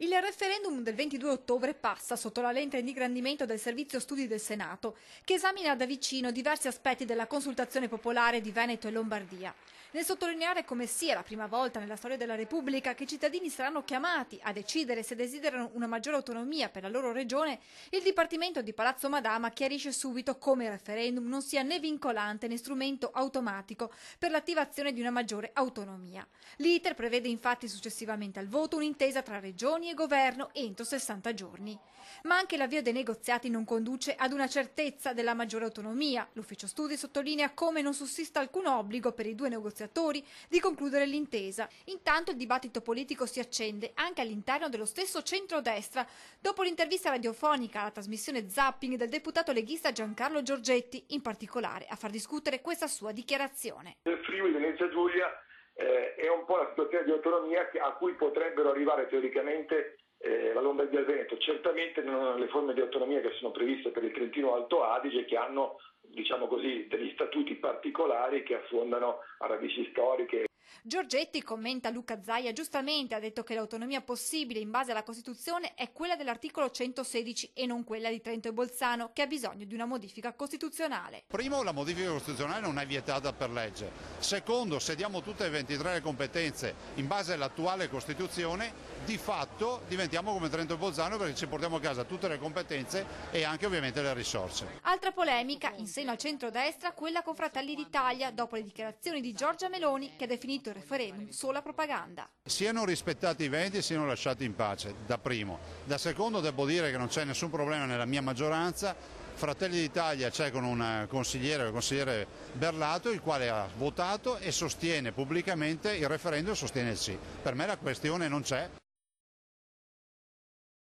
Il referendum del 22 ottobre passa sotto la lente di ingrandimento del Servizio Studi del Senato, che esamina da vicino diversi aspetti della consultazione popolare di Veneto e Lombardia. Nel sottolineare come sia la prima volta nella storia della Repubblica che i cittadini saranno chiamati a decidere se desiderano una maggiore autonomia per la loro regione, il Dipartimento di Palazzo Madama chiarisce subito come il referendum non sia né vincolante né strumento automatico per l'attivazione di una maggiore autonomia. L'iter prevede infatti successivamente al voto un'intesa tra regioni e governo entro 60 giorni. Ma anche l'avvio dei negoziati non conduce ad una certezza della maggiore autonomia. L'Ufficio Studi sottolinea come non sussista alcun obbligo per i due negoziatori di concludere l'intesa. Intanto il dibattito politico si accende anche all'interno dello stesso centrodestra, dopo l'intervista radiofonica alla trasmissione Zapping del deputato leghista Giancarlo Giorgetti, in particolare a far discutere questa sua dichiarazione. Il Friuli Venezia Giulia è un po' la situazione di autonomia a cui potrebbero arrivare teoricamente la Lombardia e il Veneto, certamente non le forme di autonomia che sono previste per il Trentino Alto Adige, che hanno, diciamo così, degli statuti particolari che affondano a radici storiche. Giorgetti, commenta Luca Zaia, giustamente ha detto che l'autonomia possibile in base alla Costituzione è quella dell'articolo 116 e non quella di Trento e Bolzano, che ha bisogno di una modifica costituzionale. Primo, la modifica costituzionale non è vietata per legge. Secondo, se diamo tutte e 23 le competenze in base all'attuale Costituzione, di fatto diventiamo come Trento e Bolzano, perché ci portiamo a casa tutte le competenze e anche ovviamente le risorse. Altra polemica in seno al centrodestra, quella con Fratelli d'Italia, dopo le dichiarazioni di Giorgia Meloni, che ha definito il referendum sola propaganda. Siano rispettati i veneti e siano lasciati in pace, da primo. Da secondo devo dire che non c'è nessun problema nella mia maggioranza. Fratelli d'Italia c'è con un consigliere, il consigliere Berlato, il quale ha votato e sostiene pubblicamente il referendum e sostiene il sì. Per me la questione non c'è.